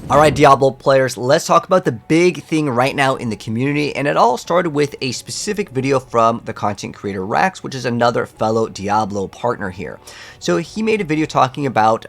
Alright, Diablo players, let's talk about the big thing right now in the community, and it all started with a specific video from the content creator Rax, which is another fellow Diablo partner here. So he made a video talking about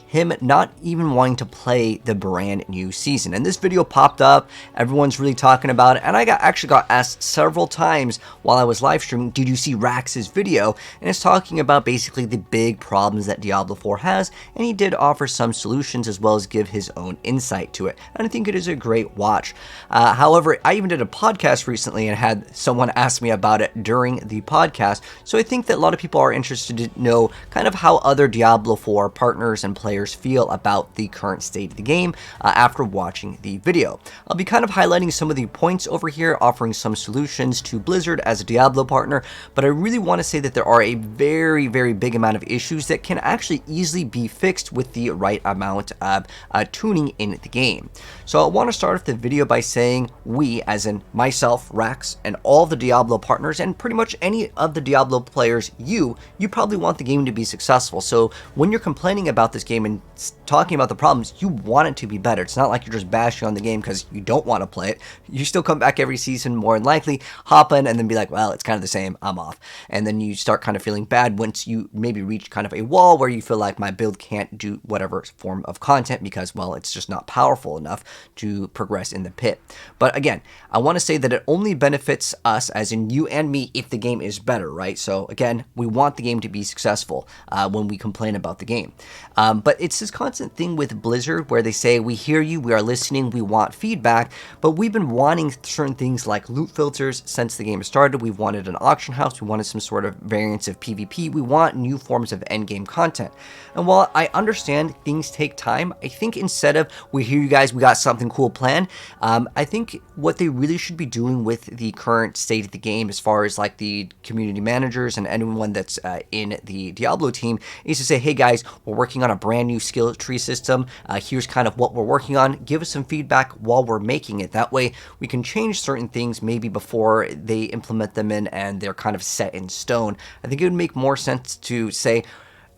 him not even wanting to play the brand new season, and this video popped up, everyone's really talking about it, and I actually got asked several times while I was live streaming, did you see Rax's video? And it's talking about basically the big problems that Diablo 4 has, and he did offer some solutions as well as give his own insight to it, and I think it is a great watch. However, I even did a podcast recently and had someone ask me about it during the podcast, so I think that a lot of people are interested to know kind of how other Diablo 4 partners and players feel about the current state of the game after watching the video. I'll be kind of highlighting some of the points over here, offering some solutions to Blizzard as a Diablo partner, but I really want to say that there are a very, very big amount of issues that can actually easily be fixed with the right amount of tuning in the game. So I want to start off the video by saying we, as in myself, Rax, and all the Diablo partners, and pretty much any of the Diablo players, you probably want the game to be successful. So when you're complaining about this game and talking about the problems, you want it to be better. It's not like you're just bashing on the game because you don't want to play it. You still come back every season more than likely, hop in, and then be like, well, it's kind of the same, I'm off. And then you start kind of feeling bad once you maybe reach kind of a wall where you feel like my build can't do whatever form of content because, well, it's just not powerful enough to progress in the pit. But again, I want to say that it only benefits us, as in you and me, if the game is better, right? So again, we want the game to be successful when we complain about the game. But it's this constant thing with Blizzard where they say, we hear you, we are listening, we want feedback, but we've been wanting certain things like loot filters since the game started. We've wanted an auction house, we wanted some sort of variants of PvP, we want new forms of endgame content. And while I understand things take time, I think instead of we hear you guys, we got something cool planned, I think what they really should be doing with the current state of the game as far as like the community managers and anyone that's in the Diablo team is to say, hey guys, we're working on a brand new skill tree system, here's kind of what we're working on, give us some feedback while we're making it. That way we can change certain things maybe before they implement them in and they're kind of set in stone. I think it would make more sense to say,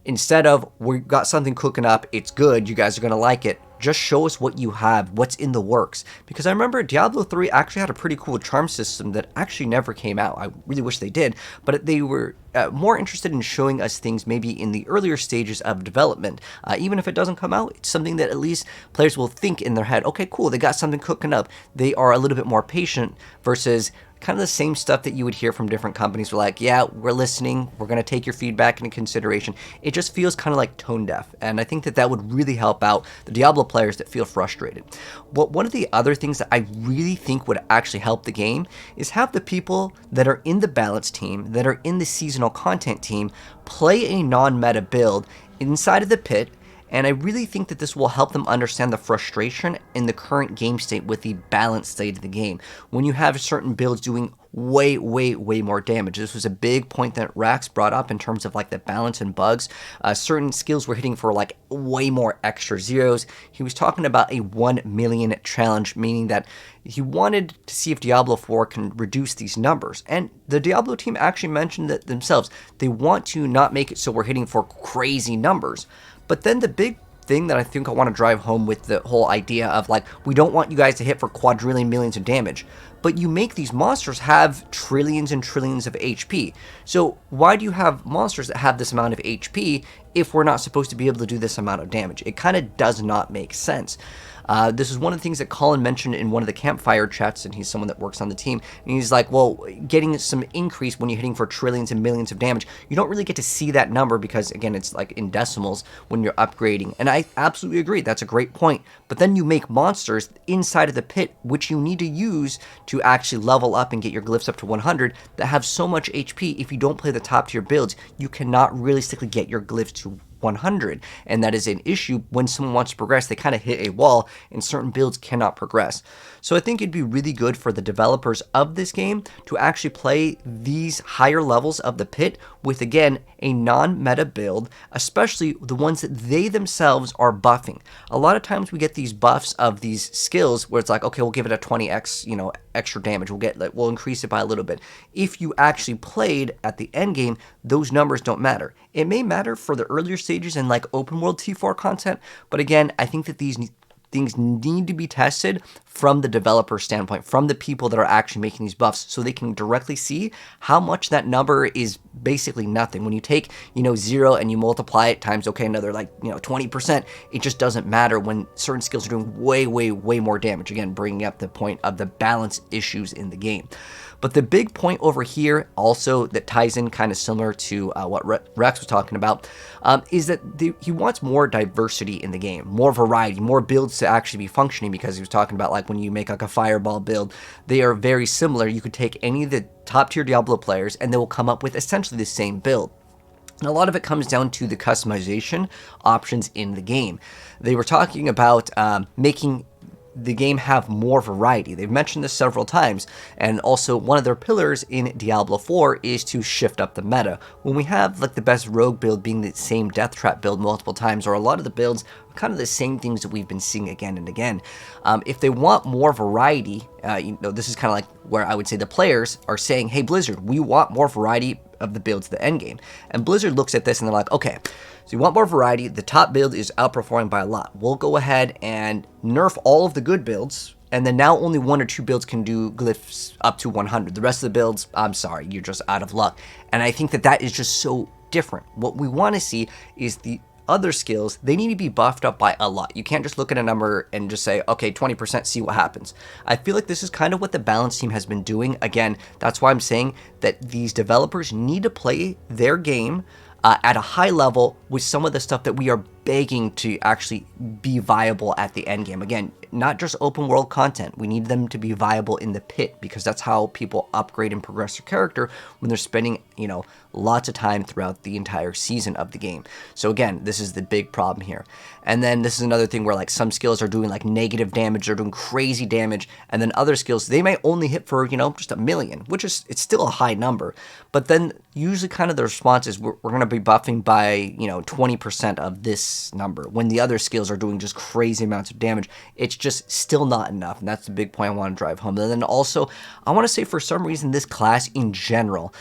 instead of we got something cooking up, it's good, you guys are going to like it, just show us what you have, what's in the works. Because I remember Diablo 3 actually had a pretty cool charm system that actually never came out. I really wish they did, but they were more interested in showing us things maybe in the earlier stages of development. Even if it doesn't come out, it's something that at least players will think in their head, okay, cool, they got something cooking up. They are a little bit more patient versus kind of the same stuff that you would hear from different companies. We're like, yeah, we're listening, we're going to take your feedback into consideration. It just feels kind of like tone deaf, and I think that that would really help out the Diablo players that feel frustrated. But one of the other things that I really think would actually help the game is have the people that are in the balance team, that are in the seasonal content team, play a non-meta build inside of the pit. And I really think that this will help them understand the frustration in the current game state with the balanced state of the game. When you have certain builds doing way more damage. This was a big point that Rax brought up in terms of like the balance and bugs. Certain skills were hitting for like way more extra zeros. He was talking about a 1 million challenge, meaning that he wanted to see if Diablo 4 can reduce these numbers. And the Diablo team actually mentioned that themselves. They want to not make it so we're hitting for crazy numbers. But then the big thing that I think I want to drive home with the whole idea of like, we don't want you guys to hit for quadrillion millions of damage, but you make these monsters have trillions and trillions of HP. So why do you have monsters that have this amount of HP if we're not supposed to be able to do this amount of damage? It kind of does not make sense. This is one of the things that Colin mentioned in one of the campfire chats, and he's someone that works on the team, and he's like, well, getting some increase when you're hitting for trillions and millions of damage, you don't really get to see that number because, again, it's like in decimals when you're upgrading. And I absolutely agree, that's a great point. But then you make monsters inside of the pit, which you need to use to actually level up and get your glyphs up to 100, that have so much HP. If you don't play the top tier builds, you cannot realistically get your glyphs to 100, and that is an issue when someone wants to progress. They kind of hit a wall and certain builds cannot progress. So I think it'd be really good for the developers of this game to actually play these higher levels of the pit with, again, a non-meta build, especially the ones that they themselves are buffing. A lot of times we get these buffs of these skills where it's like, okay, we'll give it a 20x, extra damage. We'll increase it by a little bit. If you actually played at the end game, those numbers don't matter. It may matter for the earlier stages and like open world T4 content, but again, I think that these things need to be tested from the developer standpoint, from the people that are actually making these buffs, so they can directly see how much that number is basically nothing. When you take, 0 and you multiply it times, another 20%, it just doesn't matter when certain skills are doing way, way, way more damage. Again, bringing up the point of the balance issues in the game. But the big point over here also that ties in kind of similar to what Rex was talking about is that he wants more diversity in the game, more variety, more builds to actually be functioning, because he was talking about like when you make like a fireball build, they are very similar. You could take any of the top tier Diablo players and they will come up with essentially the same build. And a lot of it comes down to the customization options in the game. They were talking about making the game have more variety. They've mentioned this several times, and also one of their pillars in Diablo 4 is to shift up the meta. When we have like the best rogue build being the same death trap build multiple times, or a lot of the builds are kind of the same things that we've been seeing again and again. If they want more variety, this is kind of like where I would say the players are saying, hey Blizzard, we want more variety of the builds to the end game. And Blizzard looks at this and they're like, okay, so you want more variety, the top build is outperforming by a lot. We'll go ahead and nerf all of the good builds, and then now only 1 or 2 builds can do glyphs up to 100. The rest of the builds, I'm sorry, you're just out of luck. And I think that that is just so different. What we want to see is the other skills, they need to be buffed up by a lot. You can't just look at a number and just say, okay, 20%, see what happens. I feel like this is kind of what the balance team has been doing. Again, that's why I'm saying that these developers need to play their game at a high level with some of the stuff that we are begging to actually be viable at the end game. Again, not just open world content. We need them to be viable in the pit, because that's how people upgrade and progress their character when they're spending, lots of time throughout the entire season of the game. So again, this is the big problem here. And then this is another thing where like some skills are doing like negative damage, they're doing crazy damage, and then other skills, they may only hit for, just 1 million, which is, it's still a high number. But then usually kind of the response is we're going to be buffing by, 20% of this number, when the other skills are doing just crazy amounts of damage. It's just still not enough, and that's the big point I want to drive home. And then also, I want to say for some reason this class in general,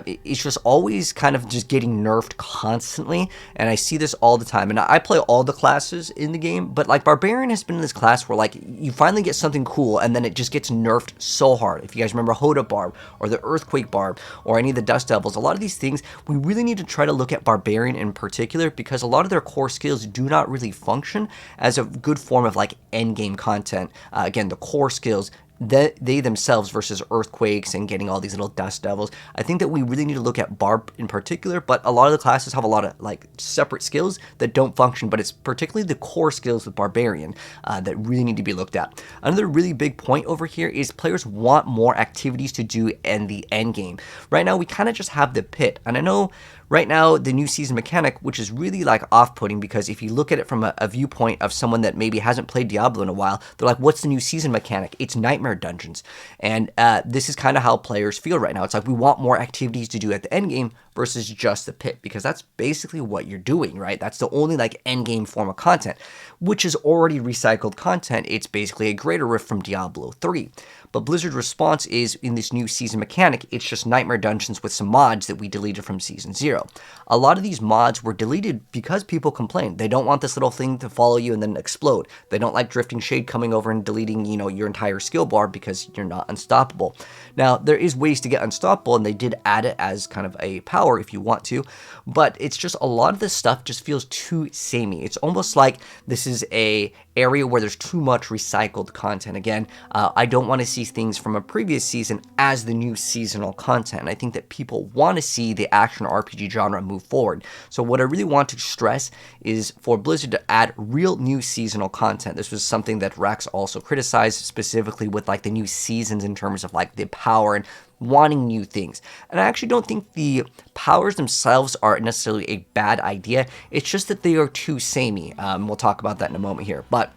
it's just always kind of just getting nerfed constantly, and I see this all the time. And I play all the classes in the game, but like Barbarian has been in this class where like you finally get something cool, and then it just gets nerfed so hard. If you guys remember Hoda Barb, or the Earthquake Barb, or any of the Dust Devils, a lot of these things, we really need to try to look at Barbarian in particular, because a lot of their core skills do not really function as a good form of like end game content. Again, the core skills, they themselves versus earthquakes and getting all these little dust devils. I think that we really need to look at Barb in particular, but a lot of the classes have a lot of like separate skills that don't function, but it's particularly the core skills with Barbarian that really need to be looked at. Another really big point over here is players want more activities to do in the end game. Right now we kind of just have the pit, and I know right now the new season mechanic, which is really like off-putting, because if you look at it from a viewpoint of someone that maybe hasn't played Diablo in a while, they're like, what's the new season mechanic? It's nightmare dungeons. And this is kind of how players feel right now. It's like we want more activities to do at the end game versus just the pit, because that's basically what you're doing, right? That's the only like end game form of content, which is already recycled content. It's basically a greater riff from Diablo 3. But Blizzard's response is, in this new season mechanic, it's just nightmare dungeons with some mods that we deleted from season 0. A lot of these mods were deleted because people complained. They don't want this little thing to follow you and then explode. They don't like Drifting Shade coming over and deleting, your entire skill bar because you're not unstoppable. Now, there is ways to get unstoppable, and they did add it as kind of a power if you want to, but it's just a lot of this stuff just feels too samey. It's almost like this is a area where there's too much recycled content. Again, I don't want to see things from a previous season as the new seasonal content. I think that people want to see the action RPG genre move forward. So what I really want to stress is for Blizzard to add real new seasonal content. This was something that Rex also criticized, specifically with like the new seasons in terms of like the power and wanting new things. And I actually don't think the powers themselves are necessarily a bad idea. It's just that they are too samey. We'll talk about that in a moment here. But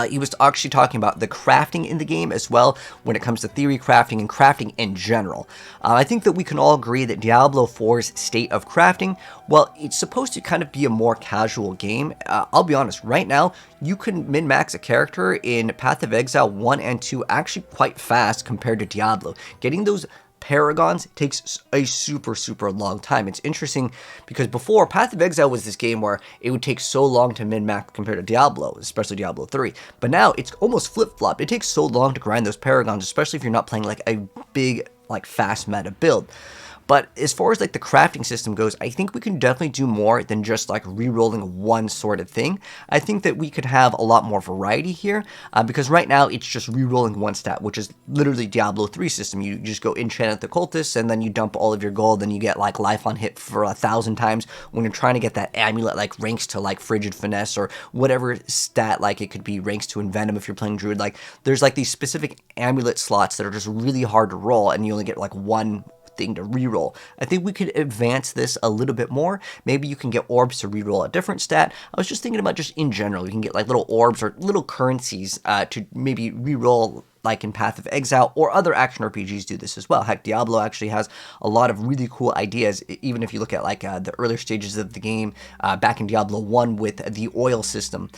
he was actually talking about the crafting in the game as well, when it comes to theory crafting and crafting in general. I think that we can all agree that Diablo 4's state of crafting, well, it's supposed to kind of be a more casual game. I'll be honest, right now, you can min-max a character in Path of Exile 1 and 2 actually quite fast compared to Diablo. Getting those paragons takes a super long time. It's interesting because before, Path of Exile was this game where it would take so long to min-max compared to Diablo, especially Diablo 3. But now it's almost flip-flop. It takes so long to grind those paragons, especially if you're not playing like a big, like fast meta build. But as far as like the crafting system goes, I think we can definitely do more than just like re-rolling one sort of thing. I think that we could have a lot more variety here because right now it's just re-rolling one stat, which is literally Diablo 3 system. You just go enchant at the cultists and then you dump all of your gold and you get like life on hit for 1,000 times when you're trying to get that amulet like ranks to like Frigid Finesse or whatever stat, like it could be ranks to Envenom if you're playing Druid. Like there's like these specific amulet slots that are just really hard to roll and you only get like one thing to reroll. I think we could advance this a little bit more. Maybe you can get orbs to reroll a different stat. I was just thinking about just in general, you can get like little orbs or little currencies to maybe reroll like in Path of Exile, or other action RPGs do this as well. Heck, Diablo actually has a lot of really cool ideas, even if you look at like the earlier stages of the game back in Diablo 1 with the oil system.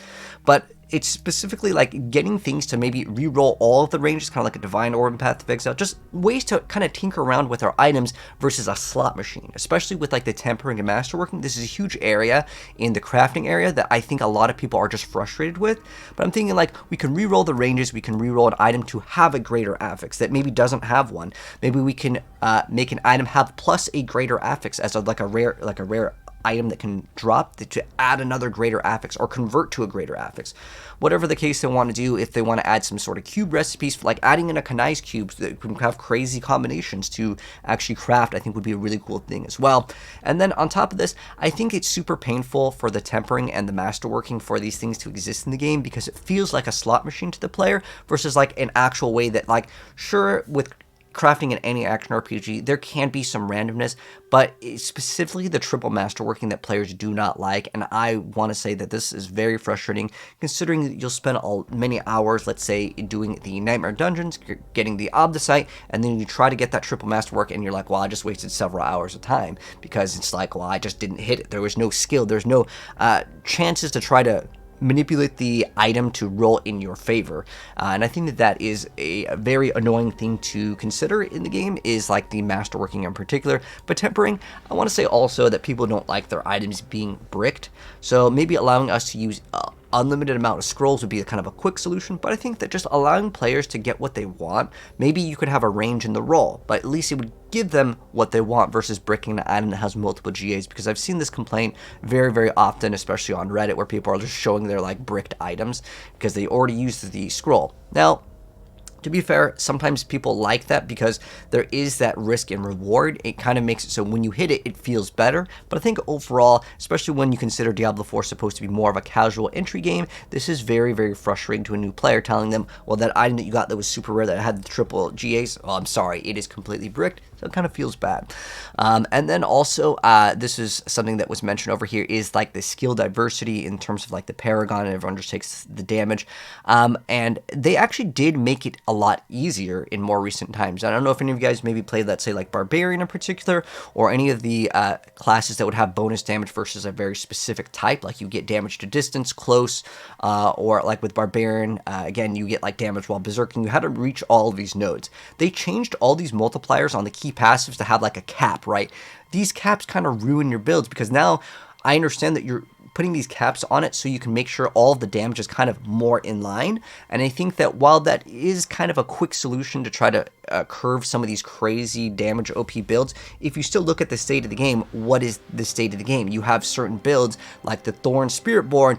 But it's specifically like getting things to maybe re-roll all of the ranges, kind of like a Divine Orb in Path of Exile, just ways to kind of tinker around with our items versus a slot machine, especially with like the tempering and masterworking. This is a huge area in the crafting area that I think a lot of people are just frustrated with, but I'm thinking like we can re-roll the ranges, we can re-roll an item to have a greater affix that maybe doesn't have one. Maybe we can make an item have plus a greater affix as like a rare item that can drop to add another greater affix or convert to a greater affix. Whatever the case they want to do, if they want to add some sort of cube recipes, for like adding in a Kanai's cubes that can have crazy combinations to actually craft, I think would be a really cool thing as well. And then on top of this, I think it's super painful for the tempering and the masterworking for these things to exist in the game because it feels like a slot machine to the player versus like an actual way that, like, sure, with crafting in any action RPG, there can be some randomness, but it's specifically the triple masterworking that players do not like, and I want to say that this is very frustrating, considering that you'll spend many hours, let's say, doing the Nightmare Dungeons, getting the Obdicite, and then you try to get that triple masterwork, and you're like, well, I just wasted several hours of time, because it's like, well, I just didn't hit it. There was no skill. There's no chances to try to manipulate the item to roll in your favor, and I think that that is a very annoying thing to consider in the game, is like the masterworking in particular. But tempering, I want to say also that people don't like their items being bricked, so maybe allowing us to use unlimited amount of scrolls would be a kind of a quick solution, but I think that just allowing players to get what they want, maybe you could have a range in the roll, but at least it would give them what they want versus bricking an item that has multiple GAs, because I've seen this complaint very often, especially on Reddit, where people are just showing their like bricked items because they already used the scroll. Now, to be fair, sometimes people like that because there is that risk and reward. It kind of makes it so when you hit it, it feels better. But I think overall, especially when you consider Diablo 4 supposed to be more of a casual entry game, this is very frustrating to a new player, telling them, well, that item that you got that was super rare that had the triple GAs, well, I'm sorry, it is completely bricked. So it kind of feels bad. And then also, this is something that was mentioned over here, is like the skill diversity in terms of like the Paragon, and everyone just takes the damage. And they actually did make it a lot easier in more recent times. I don't know if any of you guys maybe played, let's say, like Barbarian in particular, or any of the classes that would have bonus damage versus a very specific type, like you get damage to distance, close, or like with Barbarian, again, you get like damage while berserking. You had to reach all of these nodes. They changed all these multipliers on the key passives to have like a cap, right? These caps kind of ruin your builds, because now I understand that you're putting these caps on it so you can make sure all of the damage is kind of more in line. And I think that while that is kind of a quick solution to try to curve some of these crazy damage OP builds, if you still look at the state of the game, what is the state of the game? You have certain builds like the Thorns Spiritborn,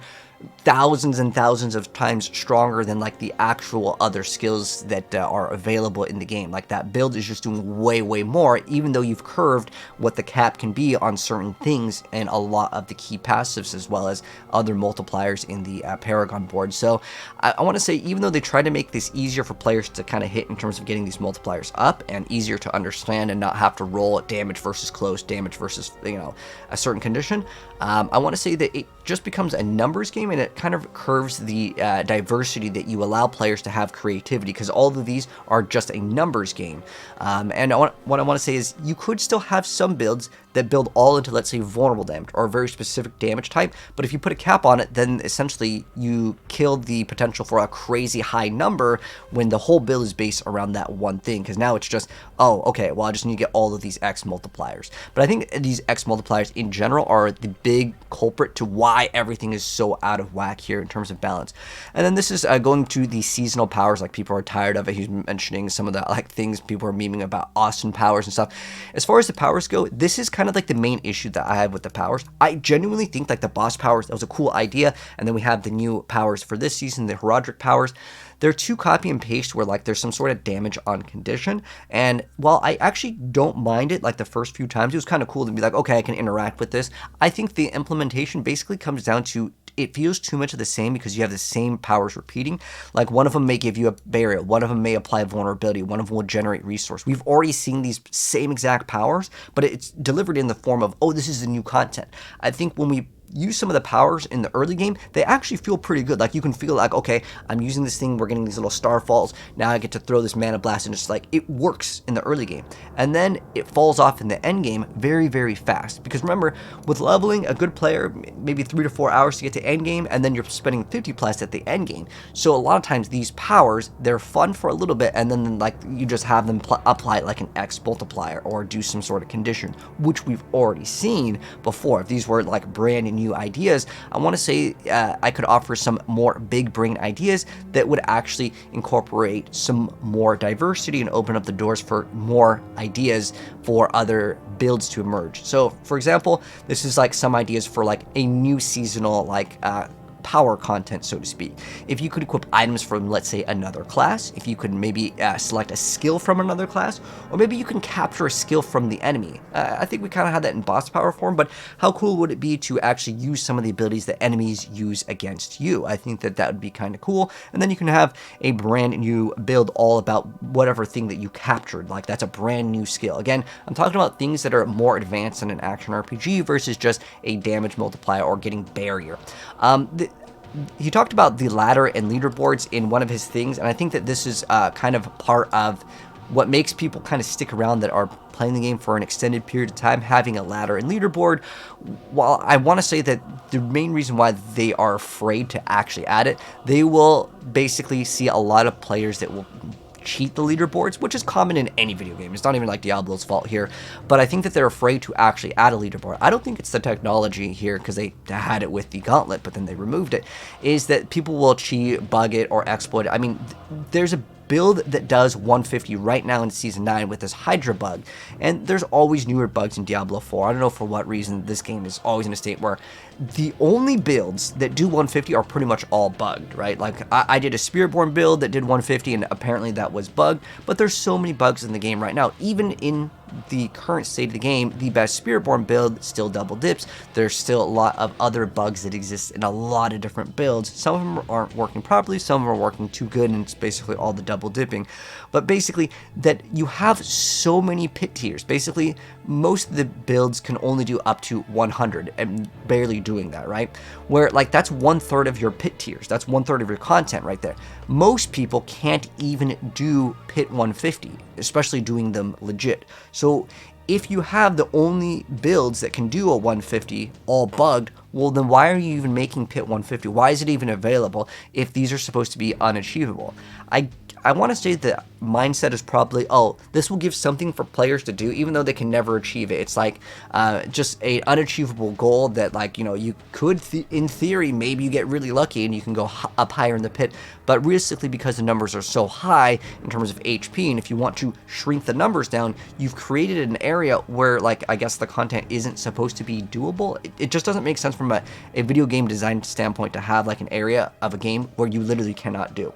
thousands and thousands of times stronger than like the actual other skills that are available in the game. Like that build is just doing way more, even though you've curved what the cap can be on certain things and a lot of the key passives, as well as other multipliers in the Paragon board. So I want to say, even though they try to make this easier for players to kind of hit in terms of getting these multipliers up, and easier to understand and not have to roll damage versus close, damage versus, you know, a certain condition, I want to say that it just becomes a numbers game, and that kind of curves the diversity that you allow players to have creativity, because all of these are just a numbers game. And what I want to say is you could still have some builds that build all into, let's say, vulnerable damage or a very specific damage type, but if you put a cap on it, then essentially you kill the potential for a crazy high number when the whole build is based around that one thing, because now it's just, oh, okay, well, I just need to get all of these X multipliers. But I think these X multipliers in general are the big culprit to why everything is so out of whack here in terms of balance. And then this is going to the seasonal powers, like people are tired of it. He's mentioning some of the like things people are memeing about, Austin powers and stuff. As far as the powers go, this is kind of like the main issue that I have with the powers. I genuinely think like the boss powers, that was a cool idea, and then we have the new powers for this season, the Horadric powers. They're too copy and paste where like there's some sort of damage on condition, and while I actually don't mind it, like the first few times it was kind of cool to be like, okay, I can interact with this, I think the implementation basically comes down to it feels too much of the same, because you have the same powers repeating. Like one of them may give you a burial, one of them may apply vulnerability, one of them will generate resource. We've already seen these same exact powers, but it's delivered in the form of, oh, this is the new content. I think when we use some of the powers in the early game, they actually feel pretty good. Like you can feel like, okay, I'm using this thing, we're getting these little starfalls, now I get to throw this mana blast, and it's like it works in the early game, and then it falls off in the end game very, very fast. Because remember, with leveling, a good player maybe 3 to 4 hours to get to end game, and then you're spending 50 plus at the end game. So a lot of times these powers, they're fun for a little bit, and then like you just have them apply like an X multiplier or do some sort of condition, which we've already seen before. If these were like brand new ideas, I want to say I could offer some more big brain ideas that would actually incorporate some more diversity and open up the doors for more ideas for other builds to emerge. So for example, this is like some ideas for like a new seasonal like power content, so to speak. If you could equip items from, let's say, another class, if you could maybe select a skill from another class, or maybe you can capture a skill from the enemy. I think we kind of had that in boss power form, but how cool would it be to actually use some of the abilities that enemies use against you? I think that that would be kind of cool, and then you can have a brand new build all about whatever thing that you captured, like that's a brand new skill. Again, I'm talking about things that are more advanced in an action RPG versus just a damage multiplier or getting barrier. He talked about the ladder and leaderboards in one of his things, and I think that this is kind of part of what makes people kind of stick around that are playing the game for an extended period of time, having a ladder and leaderboard. While I want to say that the main reason why they are afraid to actually add it, they will basically see a lot of players that will cheat the leaderboards, which is common in any video game. It's not even like Diablo's fault here, but I think that they're afraid to actually add a leaderboard. I don't think it's the technology here, because they had it with the gauntlet, but then they removed it, is that people will cheat, bug it, or exploit it. I mean, there's a build that does 150 right now in Season 9 with this Hydra bug, and there's always newer bugs in Diablo 4. I don't know for what reason this game is always in a state where the only builds that do 150 are pretty much all bugged, right? Like, I did a Spiritborn build that did 150, and apparently that was bugged, but there's so many bugs in the game right now. Even in the current state of the game, the best Spiritborn build still double dips. There's still a lot of other bugs that exist in a lot of different builds. Some of them aren't working properly, some of them are working too good, and it's basically all the double dipping. But basically, that you have so many pit tiers. Basically, most of the builds can only do up to 100, and barely doing that, right? Where, like, that's 1/3 of your pit tiers. That's 1/3 of your content right there. Most people can't even do pit 150, especially doing them legit. So if you have the only builds that can do a 150 all bugged, well, then why are you even making pit 150? Why is it even available if these are supposed to be unachievable? I want to say the mindset is probably, oh, this will give something for players to do, even though they can never achieve it. It's like just an unachievable goal that, like, you know, you could, in theory, maybe you get really lucky and you can go up higher in the pit. But realistically, because the numbers are so high in terms of HP, and if you want to shrink the numbers down, you've created an area where, like, I guess the content isn't supposed to be doable. It just doesn't make sense from a video game design standpoint to have, like, an area of a game where you literally cannot do.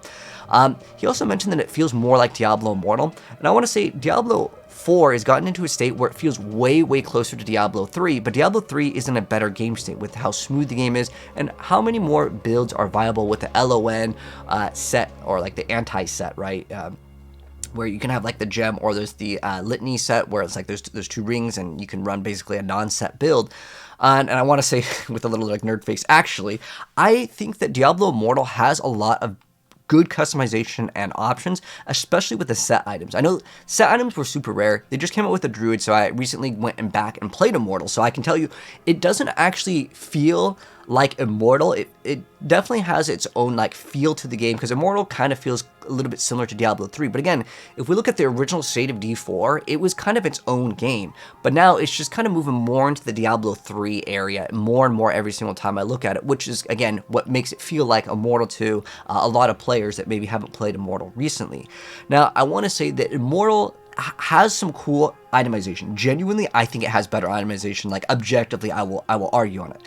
He also mentioned that it feels more like Diablo Immortal, and I want to say Diablo 4 has gotten into a state where it feels way, way closer to Diablo 3, but Diablo 3 is in a better game state with how smooth the game is and how many more builds are viable with the LON set, or like the anti-set, right? Where you can have like the gem, or there's the litany set where it's like there's 2 rings and you can run basically a non-set build. And I want to say with a little like nerd face, actually, I think that Diablo Immortal has a lot of good customization and options, especially with the set items. I know set items were super rare. They just came out with the Druid, so I recently went and back and played Immortal, so I can tell you it doesn't actually feel like Immortal. It definitely has its own like feel to the game, because Immortal kind of feels a little bit similar to Diablo 3. But again, if we look at the original state of D4, it was kind of its own game. But now it's just kind of moving more into the Diablo 3 area, more and more every single time I look at it, which is, again, what makes it feel like Immortal to a lot of players that maybe haven't played Immortal recently. Now, I want to say that Immortal has some cool itemization. Genuinely, I think it has better itemization. Like, objectively, I will argue on it.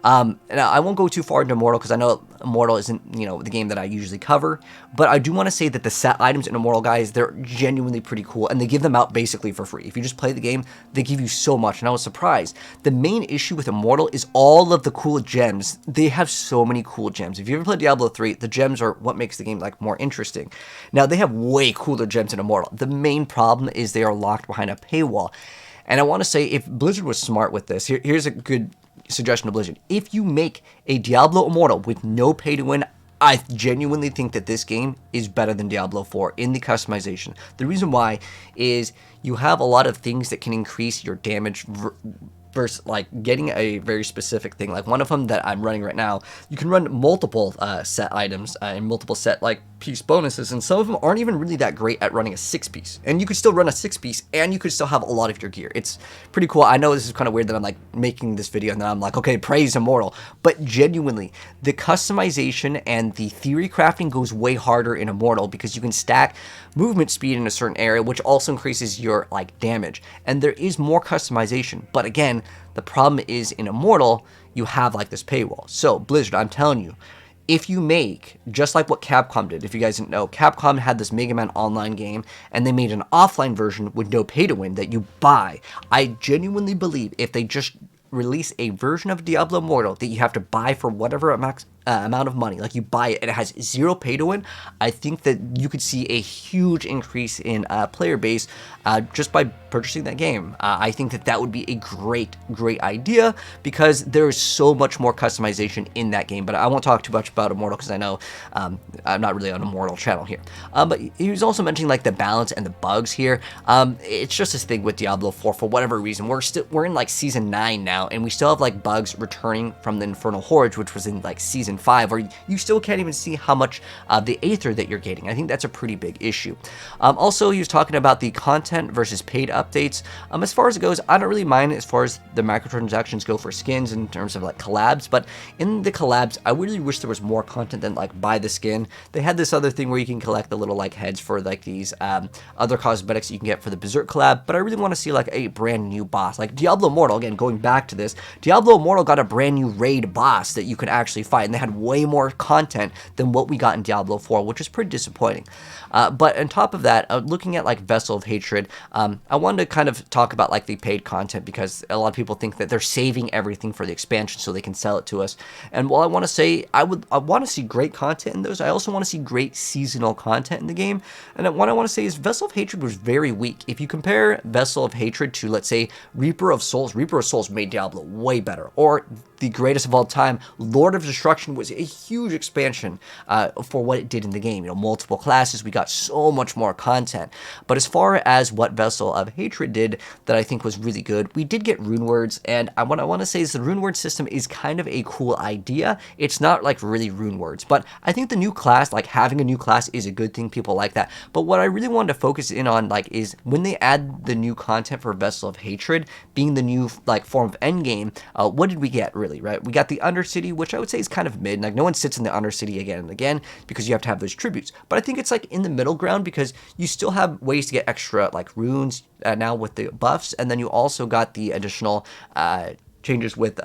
Now, I won't go too far into Immortal because I know Immortal isn't, the game that I usually cover, but I do want to say that the set items in Immortal, guys, they're genuinely pretty cool, and they give them out basically for free. If you just play the game, they give you so much, and I was surprised. The main issue with Immortal is all of the cool gems. They have so many cool gems. If you ever played Diablo 3, the gems are what makes the game, like, more interesting. Now, they have way cooler gems in Immortal. The main problem is they are locked behind a paywall, and I want to say, if Blizzard was smart with this, here's a good suggestion to Blizzard. If you make a Diablo Immortal with no pay to win, I genuinely think that this game is better than Diablo 4 in the customization. The reason why is you have a lot of things that can increase your damage versus like getting a very specific thing. Like one of them that I'm running right now, you can run multiple set items and multiple set like piece bonuses, and some of them aren't even really that great at running a 6-piece. And you could still run a 6-piece and you could still have a lot of your gear. It's pretty cool. I know this is kind of weird that I'm like making this video and then I'm like, okay, praise Immortal, but genuinely the customization and the theory crafting goes way harder in Immortal because you can stack movement speed in a certain area, which also increases your like damage, and there is more customization. But again, the problem is in Immortal you have like this paywall. So Blizzard, I'm telling you, if you make, just like what Capcom did, if you guys didn't know, Capcom had this Mega Man Online game, and they made an offline version with no pay to win that you buy. I genuinely believe if they just release a version of Diablo Immortal that you have to buy for whatever amount of money, like you buy it and it has zero pay to win, I think that you could see a huge increase in player base just by purchasing that game. I think that that would be a great idea because there is so much more customization in that game. But I won't talk too much about Immortal because I know I'm not really on Immortal channel here. But he was also mentioning like the balance and the bugs here. It's just this thing with Diablo 4 for whatever reason. We're in like season 9 now, and we still have like bugs returning from the Infernal Hordes, which was in like season 5, where you still can't even see how much of the Aether that you're getting. I think that's a pretty big issue. Also, he was talking about the content versus paid updates. As far as it goes, I don't really mind as far as the microtransactions go for skins in terms of like collabs, but in the collabs, I really wish there was more content than like buy the skin. They had this other thing where you can collect the little like heads for like these other cosmetics that you can get for the Berserk collab, but I really want to see like a brand new boss. Like Diablo Immortal, again, going back to this, Diablo Immortal got a brand new raid boss that you can actually fight, and they had way more content than what we got in Diablo 4, which is pretty disappointing. But on top of that, looking at like Vessel of Hatred, I wanted to kind of talk about like the paid content because a lot of people think that they're saving everything for the expansion so they can sell it to us. And while I want to say I want to see great content in those, I also want to see great seasonal content in the game. And what I want to say is Vessel of Hatred was very weak. If you compare Vessel of Hatred to, let's say, Reaper of Souls made Diablo way better. Or the greatest of all time, Lord of Destruction was a huge expansion for what it did in the game. Multiple classes, we got so much more content. But as far as what Vessel of Hatred did that I think was really good, we did get rune words, and what I want to say is the rune word system is kind of a cool idea. It's not like really rune words, but I think the new class, like having a new class, is a good thing. People like that. But what I really wanted to focus in on like is when they add the new content for Vessel of Hatred being the new like form of endgame, what did we get really, right? We got the Undercity, which I would say is kind of mid. Like no one sits in the Undercity again and again because you have to have those tributes. But I think it's like in the middle ground because you still have ways to get extra like runes now with the buffs, and then you also got the additional changes with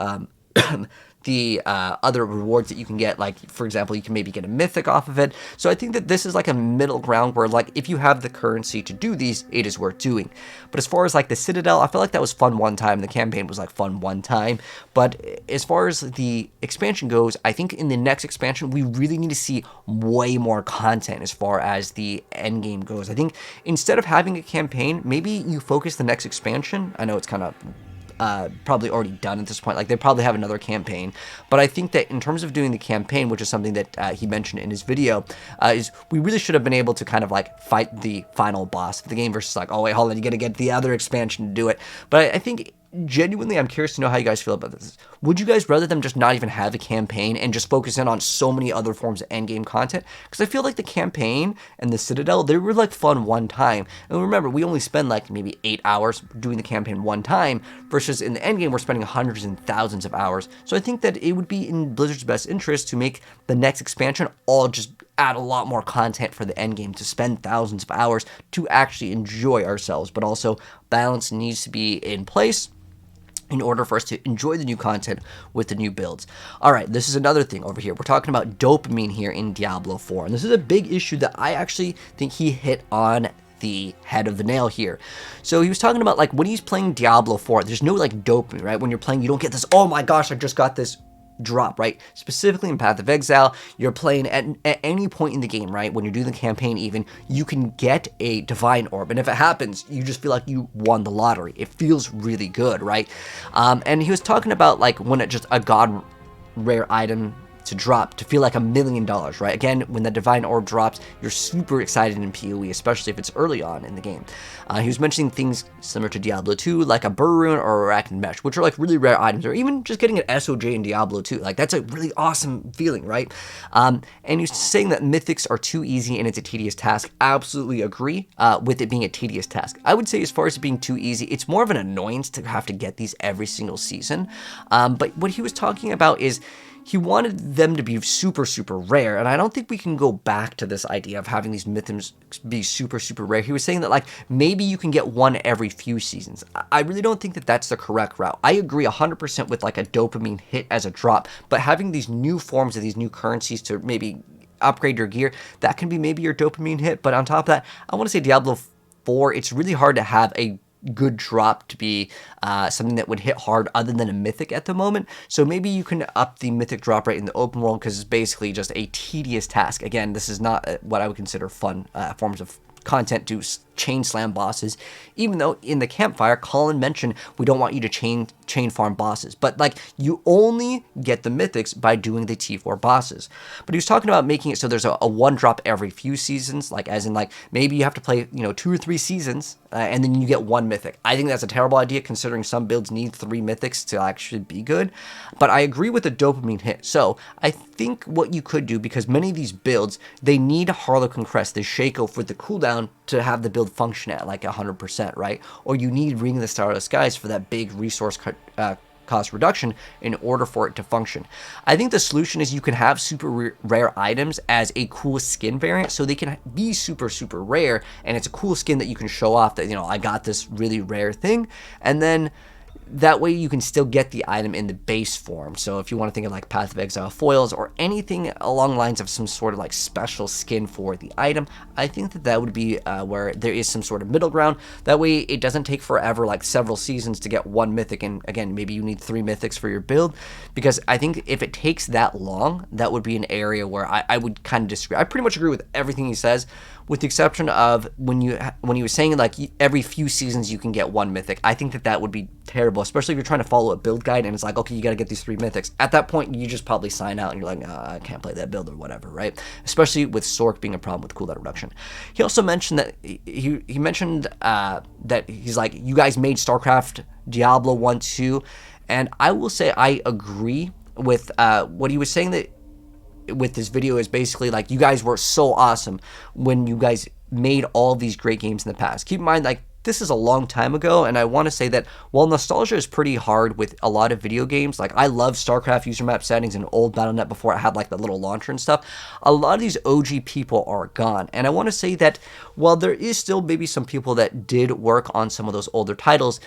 the other rewards that you can get. Like, for example, you can maybe get a mythic off of it. So I think that this is like a middle ground where, like, if you have the currency to do these, it is worth doing. But as far as like the Citadel, I feel like that was fun one time. The campaign was like fun one time. But as far as the expansion goes, I think in the next expansion, we really need to see way more content as far as the end game goes. I think instead of having a campaign, maybe you focus the next expansion. I know it's kind of probably already done at this point. Like, they probably have another campaign. But I think that in terms of doing the campaign, which is something that he mentioned in his video, is we really should have been able to kind of like fight the final boss of the game versus like, oh wait, hold on, you gotta get the other expansion to do it. But I think genuinely, I'm curious to know how you guys feel about this. Would you guys rather them just not even have a campaign and just focus in on so many other forms of endgame content? Because I feel like the campaign and the Citadel, they were like fun one time. And remember, we only spend like maybe 8 hours doing the campaign one time, versus in the endgame, we're spending hundreds and thousands of hours. So I think that it would be in Blizzard's best interest to make the next expansion all just add a lot more content for the endgame, to spend thousands of hours to actually enjoy ourselves. But also, balance needs to be in place in order for us to enjoy the new content with the new builds. All right, this is another thing over here. We're talking about dopamine here in Diablo 4, and this is a big issue that I actually think he hit on the head of the nail here. So he was talking about, like, when he's playing Diablo 4, there's no like dopamine, right? When you're playing, you don't get this, oh my gosh, I just got this drop, right? Specifically in Path of Exile, you're playing at any point in the game, right? When you're doing the campaign even, you can get a divine orb, and if it happens, you just feel like you won the lottery. It feels really good, right? And he was talking about like when it just a god rare item to drop to feel like $1 million, right? Again, when the divine orb drops, you're super excited in PoE, especially if it's early on in the game. He was mentioning things similar to Diablo 2, like a Burr Rune or a Arachnid Mesh, which are like really rare items, or even just getting an SOJ in Diablo 2. Like, that's a really awesome feeling, right? And he's saying that mythics are too easy and it's a tedious task. Absolutely agree with it being a tedious task. I would say as far as it being too easy, it's more of an annoyance to have to get these every single season. But what he was talking about is he wanted them to be super, super rare, and I don't think we can go back to this idea of having these mythos be super, super rare. He was saying that, like, maybe you can get one every few seasons. I really don't think that that's the correct route. I agree 100% with, like, a dopamine hit as a drop, but having these new forms of these new currencies to maybe upgrade your gear, that can be maybe your dopamine hit. But on top of that, I want to say Diablo 4, it's really hard to have a good drop to be something that would hit hard other than a mythic at the moment. So maybe you can up the mythic drop rate in the open world, because it's basically just a tedious task. Again, this is not what I would consider fun forms of content to chain slam bosses, even though in the campfire, Colin mentioned we don't want you to chain farm bosses, but like, you only get the mythics by doing the T4 bosses. But he was talking about making it so there's a one drop every few seasons, like as in like maybe you have to play 2 or 3 seasons and then you get one mythic. I think that's a terrible idea, considering some builds need 3 mythics to actually be good, but I agree with the dopamine hit. So I think what you could do, because many of these builds, they need Harlequin Crest, the Shaco, for the cooldown to have the build function at like 100%, right? Or you need Ring of the Starless Skies for that big resource cost reduction in order for it to function. I think the solution is you can have super rare items as a cool skin variant, so they can be super, super rare, and it's a cool skin that you can show off that, I got this really rare thing, and then that way you can still get the item in the base form. So if you want to think of like Path of Exile foils or anything along the lines of some sort of like special skin for the item, I think that would be where there is some sort of middle ground. That way it doesn't take forever, like several seasons, to get one mythic, and again, maybe you need 3 mythics for your build, because I think if it takes that long, that would be an area where I would kind of disagree. I pretty much agree with everything he says, with the exception of when he was saying like every few seasons you can get one mythic. I think that would be terrible, especially if you're trying to follow a build guide and it's like, okay, you got to get these 3 mythics. At that point, you just probably sign out and you're like, I can't play that build or whatever, right? Especially with Sorc being a problem with cooldown reduction. He also mentioned that he mentioned that he's like, you guys made StarCraft Diablo 1 2, and I will say I agree with what he was saying, that with this video is basically like, you guys were so awesome when you guys made all these great games in the past. Keep in mind, like, this is a long time ago, and I want to say that while nostalgia is pretty hard with a lot of video games, like I love StarCraft user map settings and old Battle.net before it had like the little launcher and stuff, a lot of these OG people are gone. And I want to say that while there is still maybe some people that did work on some of those older titles,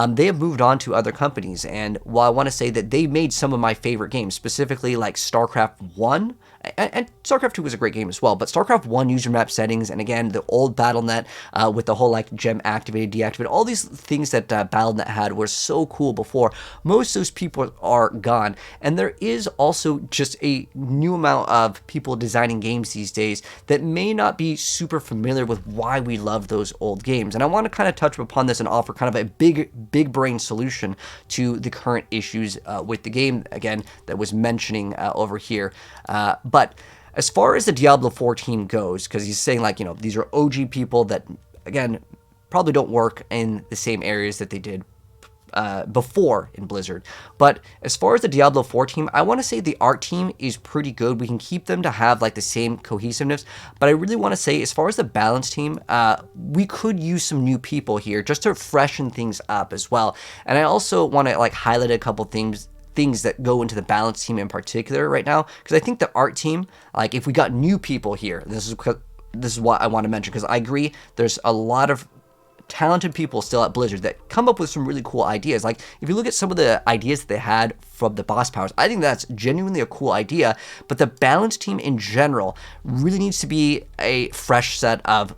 they have moved on to other companies. And while I want to say that they made some of my favorite games, specifically like StarCraft 1, and StarCraft 2 was a great game as well, but StarCraft 1 user map settings, and again, the old Battle.net with the whole like gem activated activated, deactivated. All these things that Battle.net had were so cool before. Most of those people are gone, and there is also just a new amount of people designing games these days that may not be super familiar with why we love those old games. And I want to kind of touch upon this and offer kind of a big brain solution to the current issues with the game, again, that was mentioning over here. But as far as the Diablo 4 team goes, because he's saying, like, you know, these are OG people that, again, probably don't work in the same areas that they did before in Blizzard. But as far as the Diablo 4 team, I want to say the art team is pretty good. We can keep them to have like the same cohesiveness, but I really want to say as far as the balance team, we could use some new people here just to freshen things up as well. And I also want to like highlight a couple things that go into the balance team in particular right now, because I think the art team, like if we got new people here, this is what I want to mention, because I agree there's a lot of talented people still at Blizzard that come up with some really cool ideas. Like if you look at some of the ideas that they had from the boss powers, I think that's genuinely a cool idea, but the balance team in general really needs to be a fresh set of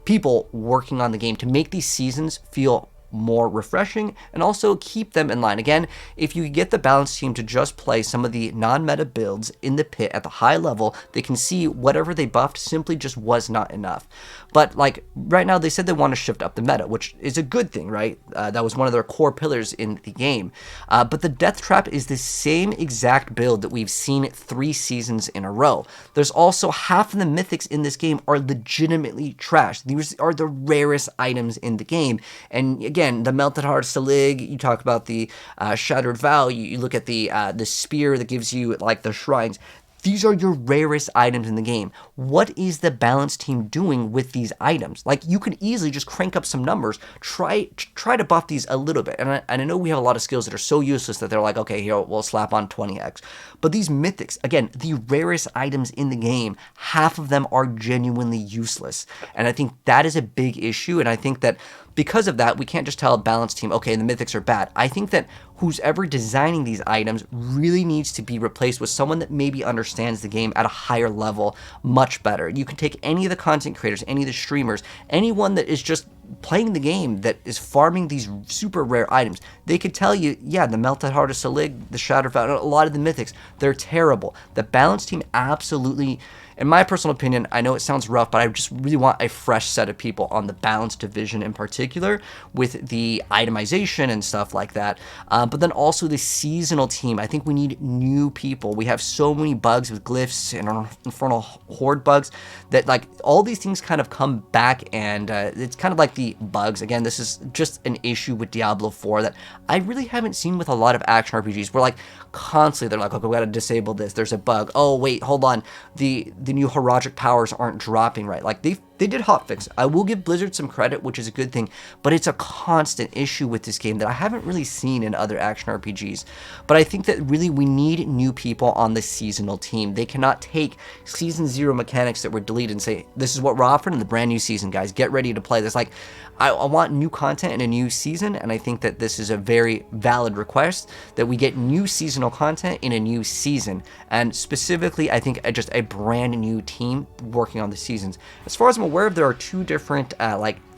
people working on the game to make these seasons feel more refreshing and also keep them in line. Again, if you get the balance team to just play some of the non-meta builds in the pit at the high level, they can see whatever they buffed simply just was not enough. But like right now, they said they want to shift up the meta, which is a good thing, right? That was one of their core pillars in the game. But the Death Trap is the same exact build that we've seen 3 seasons in a row. There's also half of the mythics in this game are legitimately trash. These are the rarest items in the game. And again, the Melted Heart Selig, you talk about the Shattered Vow, you look at the spear that gives you like the shrines. These are your rarest items in the game. What is the balance team doing with these items? Like, you could easily just crank up some numbers, try to buff these a little bit. And I know we have a lot of skills that are so useless that they're like, okay, here, we'll slap on 20x. But these mythics, again, the rarest items in the game, half of them are genuinely useless. And I think that is a big issue, and I think that because of that, we can't just tell a balance team, okay, the mythics are bad. I think that who's ever designing these items really needs to be replaced with someone that maybe understands the game at a higher level much better. You can take any of the content creators, any of the streamers, anyone that is just playing the game that is farming these super rare items. They could tell you, yeah, the Melted Heart of Selig, the Shattered Vow, a lot of the mythics, they're terrible. The balance team absolutely, in my personal opinion, I know it sounds rough, but I just really want a fresh set of people on the balance division in particular with the itemization and stuff like that. But then also the seasonal team. I think we need new people. We have so many bugs with glyphs and infernal horde bugs that like all these things kind of come back, and it's kind of like the bugs. Again, this is just an issue with Diablo 4 that I really haven't seen with a lot of action RPGs. We're like constantly, they're like, okay, we gotta disable this. There's a bug. Oh wait, hold on. The new Horadric powers aren't dropping right. Like they did hotfix. I will give Blizzard some credit, which is a good thing, but it's a constant issue with this game that I haven't really seen in other action RPGs. But I think that really we need new people on the seasonal team. They cannot take season 0 mechanics that were deleted and say, this is what we're offering in the brand new season, guys. Get ready to play this. Like, I want new content in a new season, and I think that this is a very valid request that we get new seasonal content in a new season. And specifically, I think just a brand new team working on the seasons. As far as I'm aware of, there are 2 different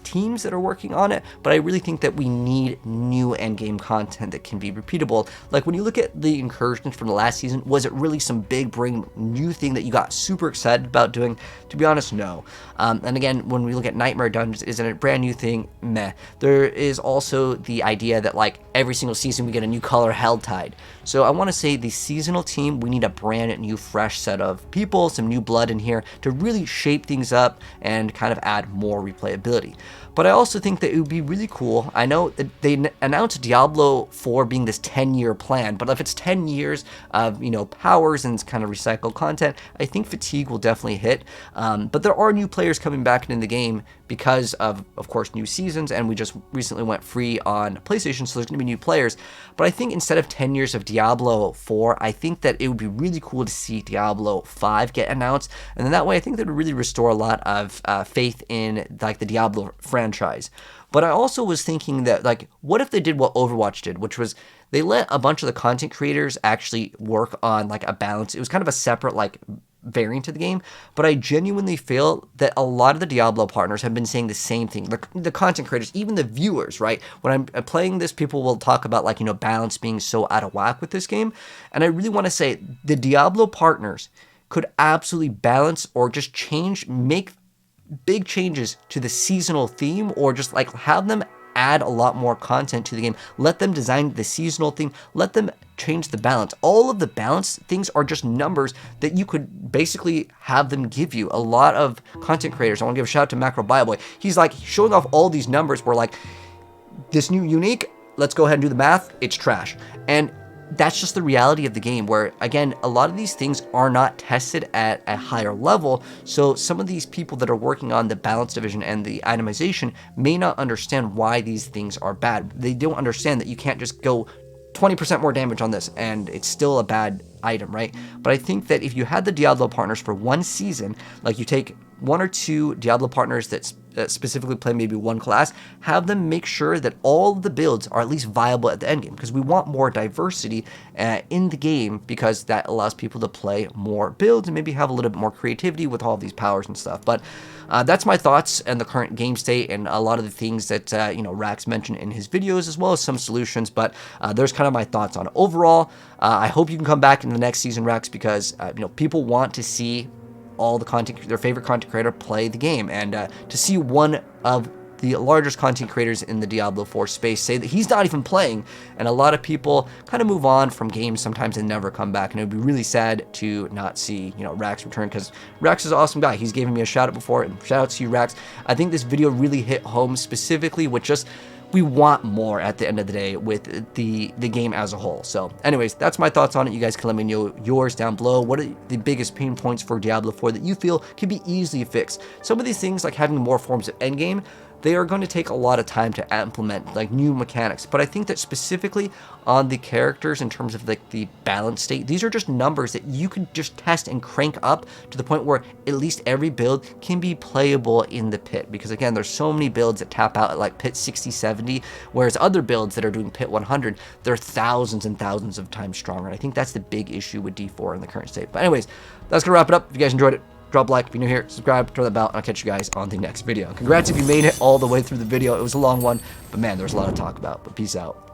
teams that are working on it, but I really think that we need new endgame content that can be repeatable. Like when you look at the incursions from the last season, was it really some big brain new thing that you got super excited about doing? To be honest, no. And again, when we look at Nightmare Dungeons, is it a brand new thing? Meh. There is also the idea that like every single season we get a new color, Helltide. So I want to say the seasonal team, we need a brand new fresh set of people, some new blood in here to really shape things up and kind of add more replayability. But I also think that it would be really cool. I know that they announced Diablo 4 being this 10-year plan, but if it's 10 years of, you know, powers and kind of recycled content, I think fatigue will definitely hit. But there are new players coming back into the game because of course, new seasons, and we just recently went free on PlayStation, so there's going to be new players. But I think instead of 10 years of Diablo 4, I think that it would be really cool to see Diablo 5 get announced, and then that way I think that would really restore a lot of faith in like the Diablo franchise. But I also was thinking that, like, what if they did what Overwatch did, which was they let a bunch of the content creators actually work on like a balance. It was kind of a separate like variant of the game, but I genuinely feel that a lot of the Diablo partners have been saying the same thing. The content creators, even the viewers, right? When I'm playing this, people will talk about, like, you know, balance being so out of whack with this game. And I really want to say the Diablo partners could absolutely balance or just make big changes to the seasonal theme, or just like have them add a lot more content to the game. Let them design the seasonal theme. Let them change the balance. All of the balance things are just numbers that you could basically have them give you. A lot of content creators, I want to give a shout out to Macro Bioboy. He's like showing off all these numbers where, like, this new unique, let's go ahead and do the math, it's trash. And that's just the reality of the game, where, again, a lot of these things are not tested at a higher level. So some of these people that are working on the balance division and the itemization may not understand why these things are bad. They don't understand that you can't just go 20% more damage on this and it's still a bad item, right? But I think that if you had the Diablo partners for one season, like you take one or two Diablo partners that specifically play maybe one class, have them make sure that all of the builds are at least viable at the end game, because we want more diversity in the game, because that allows people to play more builds and maybe have a little bit more creativity with all these powers and stuff. But that's my thoughts and the current game state and a lot of the things that you know, Rax mentioned in his videos, as well as some solutions. But there's kind of my thoughts on it. Overall, I hope you can come back in the next season, Rax, because you know, people want to see all their favorite content creator play the game, and to see one of the largest content creators in the Diablo 4 space say that he's not even playing, and a lot of people kind of move on from games sometimes and never come back, and it would be really sad to not see, you know, Rax return, because Rax is an awesome guy. He's given me a shout out before, and shout out to you, Rax. I think this video really hit home specifically with just, we want more at the end of the day with the game as a whole. So anyways, that's my thoughts on it. You guys can let me know yours down below. What are the biggest pain points for Diablo 4 that you feel can be easily fixed? Some of these things, like having more forms of endgame, they are going to take a lot of time to implement, like new mechanics. But I think that specifically on the characters, in terms of like the balance state, these are just numbers that you can just test and crank up to the point where at least every build can be playable in the pit. Because again, there's so many builds that tap out at like pit 60, 70, whereas other builds that are doing pit 100, they're thousands and thousands of times stronger. And I think that's the big issue with D4 in the current state. But anyways, that's gonna wrap it up. If you guys enjoyed it, drop a like. If you're new here, subscribe, turn the bell, and I'll catch you guys on the next video. Congrats if you made it all the way through the video. It was a long one, but man, there was a lot to talk about. But peace out.